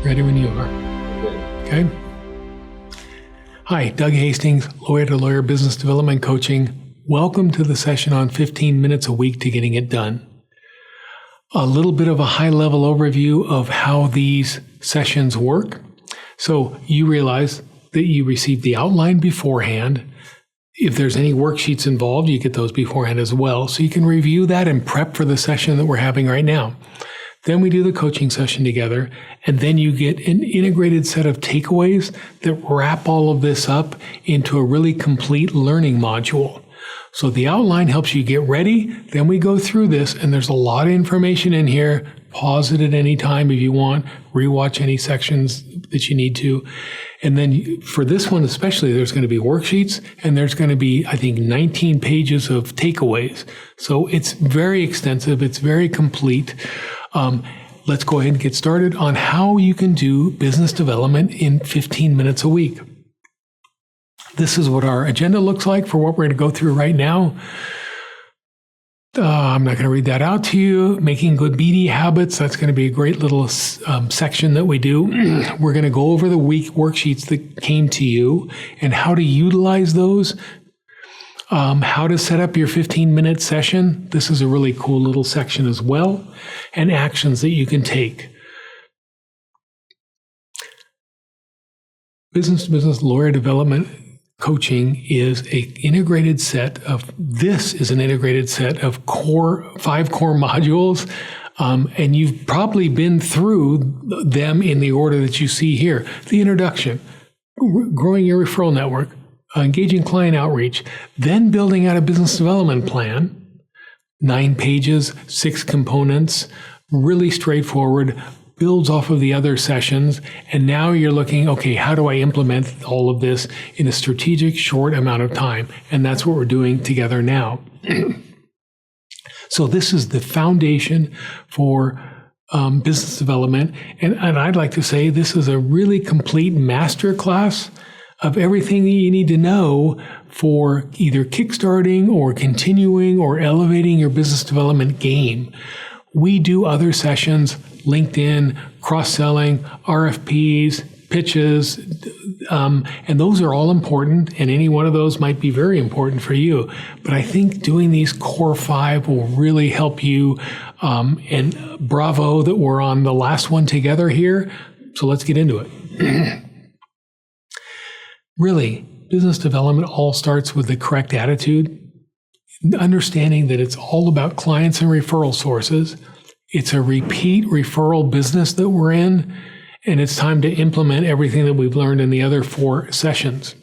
Ready when you are. Okay. Hi, Doug Hastings, lawyer to lawyer business development coaching. Welcome to the session on 15 minutes a week to getting it done. A little bit of a high-level overview of how these sessions work. So you realize that you received the outline beforehand. If there's any worksheets involved, you get those beforehand as well. So you can review that and prep for the session that we're having right now. Then we do the coaching session together, and then you get an integrated set of takeaways that wrap all of this up into a really complete learning module. So the outline helps you get ready. Then we go through this, and there's a lot of information in here. Pause it at any time if you want. Rewatch any sections that you need to. And then for this one especially, there's going to be worksheets, and there's going to be, I think, 19 pages of takeaways. So it's very extensive. It's very complete. Let's go ahead and get started on how you can do business development in 15 minutes a week. This is what our agenda looks like for what we're going to go through right now. I'm not going to read that out to you. Making good BD habits, that's going to be a great little section that we do. We're going to go over the week worksheets that came to you and how to utilize those. How to set up your 15-minute session. This is a really cool little section as well. And actions that you can take. Business-to-business lawyer development coaching is an integrated set of 5 core modules. And you've probably been through them in the order that you see here. The introduction, growing your referral network, engaging client outreach, then building out a business development plan, 9 pages, 6 components, really straightforward, builds off of the other sessions. And now you're looking, okay, how do I implement all of this in a strategic, short amount of time? And that's what we're doing together now. So this is the foundation for business development. And I'd like to say this is a really complete masterclass of everything that you need to know for either kickstarting or continuing or elevating your business development game. We do other sessions, LinkedIn, cross-selling, RFPs, pitches, and those are all important, and any one of those might be very important for you. But I think doing these core 5 will really help you, and bravo that we're on the last one together here. So let's get into it. Really, business development all starts with the correct attitude, understanding that it's all about clients and referral sources. It's a repeat referral business that we're in, and it's time to implement everything that we've learned in the other 4 sessions.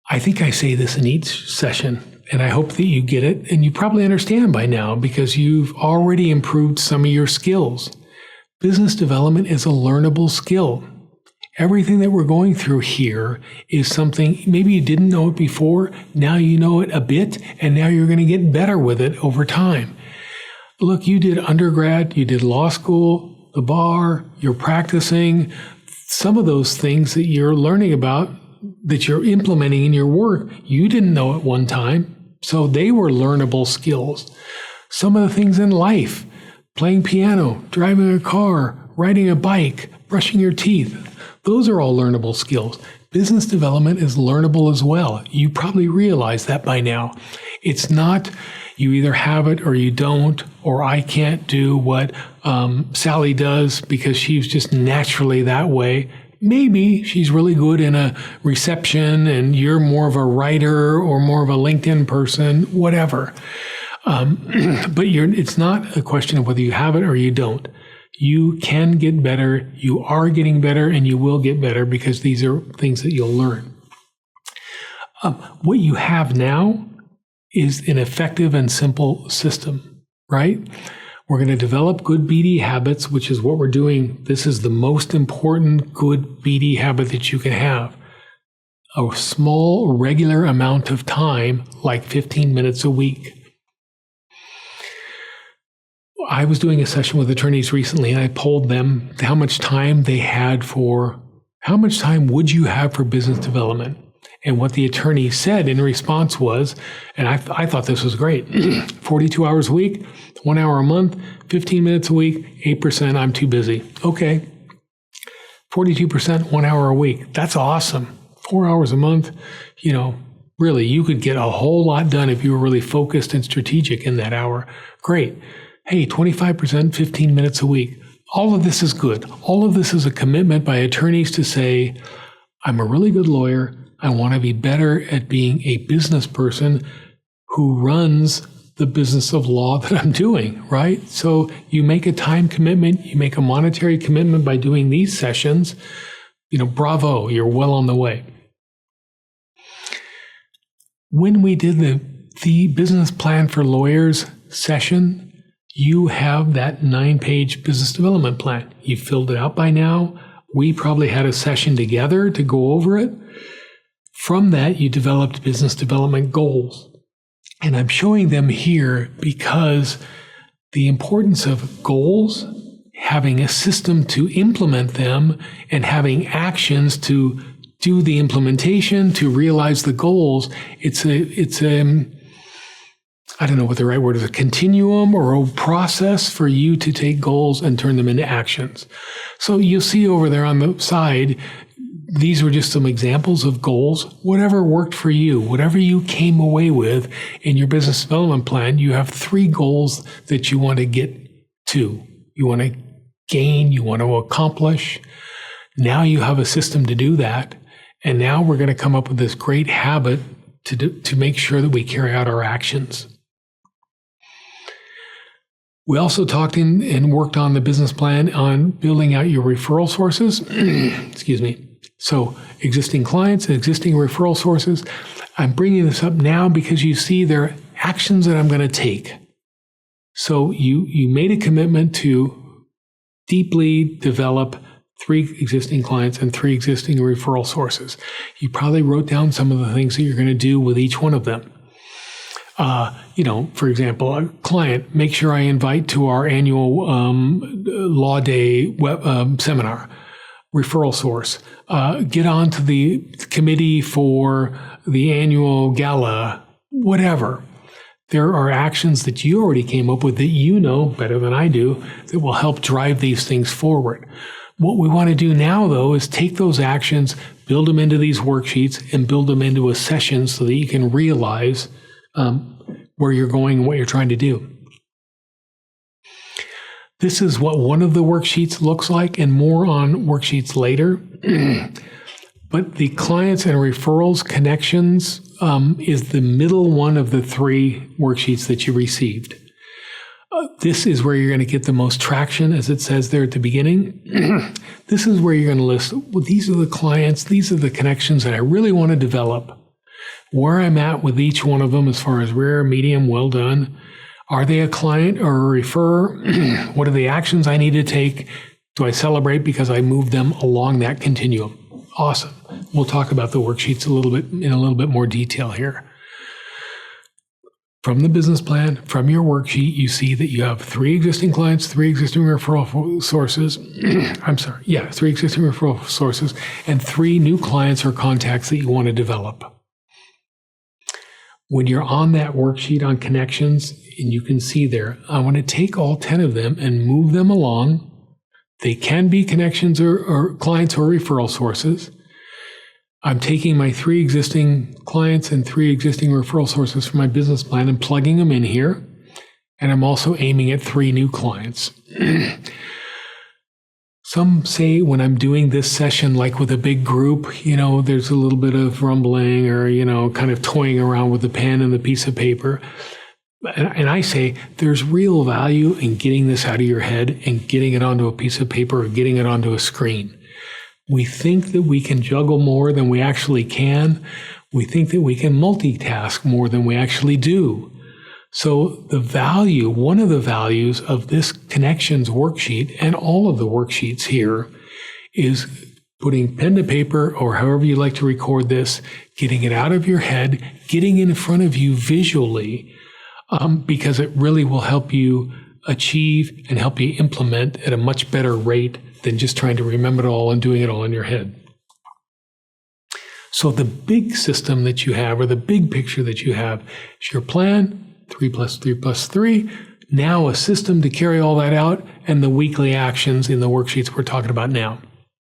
I think I say this in each session, and I hope that you get it, and you probably understand by now because you've already improved some of your skills. Business development is a learnable skill. Everything that we're going through here is something, maybe you didn't know it before, now you know it a bit, and now you're going to get better with it over time. Look, you did undergrad, you did law school, the bar, you're practicing. Some of those things that you're learning about, that you're implementing in your work, you didn't know at one time, so they were learnable skills. Some of the things in life, playing piano, driving a car, riding a bike, brushing your teeth, those are all learnable skills. Business development is learnable as well. You probably realize that by now. It's not you either have it or you don't, or I can't do what Sally does because she's just naturally that way. Maybe she's really good in a reception and you're more of a writer or more of a LinkedIn person, whatever. But it's not a question of whether you have it or you don't. You can get better, you are getting better, and you will get better because these are things that you'll learn. What you have now is an effective and simple system, right? We're going to develop good BD habits, which is what we're doing. This is the most important good BD habit that you can have. A small, regular amount of time, like 15 minutes a week. I was doing a session with attorneys recently, and I polled them how much time would you have for business development? And what the attorney said in response was, and I thought this was great, 42 hours a week, 1 hour a month, 15 minutes a week, 8%, I'm too busy. Okay, 42%, 1 hour a week. That's awesome. 4 hours a month, really, you could get a whole lot done if you were really focused and strategic in that hour. Great. Hey, 25%, 15 minutes a week. All of this is good. All of this is a commitment by attorneys to say, I'm a really good lawyer. I want to be better at being a business person who runs the business of law that I'm doing, right? So you make a time commitment, you make a monetary commitment by doing these sessions, bravo, you're well on the way. When we did the business plan for lawyers session, you have that 9-page business development plan. You filled it out by now. We probably had a session together to go over it. From that, you developed business development goals. And I'm showing them here because the importance of goals, having a system to implement them, and having actions to do the implementation, to realize the goals, it's I don't know what the right word is, a continuum or a process for you to take goals and turn them into actions. So you'll see over there on the side, these were just some examples of goals. Whatever worked for you, whatever you came away with in your business development plan, you have 3 goals that you want to get to. You want to gain, you want to accomplish. Now you have a system to do that. And now we're going to come up with this great habit to make sure that we carry out our actions. We also talked and worked on the business plan on building out your referral sources. Excuse me. So existing clients and existing referral sources. I'm bringing this up now because you see there are actions that I'm going to take. So you made a commitment to deeply develop 3 existing clients and 3 existing referral sources. You probably wrote down some of the things that you're going to do with each one of them. For example, a client, make sure I invite to our annual law day seminar. Referral source, get on to the committee for the annual gala, whatever. There are actions that you already came up with that you know better than I do that will help drive these things forward. What we want to do now, though, is take those actions, build them into these worksheets, and build them into a session so that you can realize where you're going and what you're trying to do. This is what one of the worksheets looks like, and more on worksheets later. But the clients and referrals connections is the middle one of the 3 worksheets that you received. This is where you're going to get the most traction, as it says there at the beginning. This is where you're going to list, well, these are the clients, these are the connections that I really want to develop. Where I'm at with each one of them as far as rare, medium, well done. Are they a client or a referrer? What are the actions I need to take? Do I celebrate because I moved them along that continuum? Awesome. We'll talk about the worksheets in a little bit more detail here. From the business plan, from your worksheet, you see that you have 3 existing clients, 3 existing referral sources. 3 existing referral sources and 3 new clients or contacts that you want to develop. When you're on that worksheet on connections, and you can see there, I want to take all 10 of them and move them along. They can be connections or clients or referral sources. I'm taking my 3 existing clients and 3 existing referral sources from my business plan and plugging them in here. And I'm also aiming at 3 new clients. Some say when I'm doing this session, like with a big group, there's a little bit of rumbling or, kind of toying around with the pen and the piece of paper. And I say there's real value in getting this out of your head and getting it onto a piece of paper or getting it onto a screen. We think that we can juggle more than we actually can. We think that we can multitask more than we actually do. So one of the values of this connections worksheet and all of the worksheets here is putting pen to paper, or however you like to record this, getting it out of your head, getting in front of you visually, because it really will help you achieve and help you implement at a much better rate than just trying to remember it all and doing it all in your head. So the big system that you have, or the big picture that you have, is your plan, 3 plus 3 plus 3, now a system to carry all that out, and the weekly actions in the worksheets we're talking about now.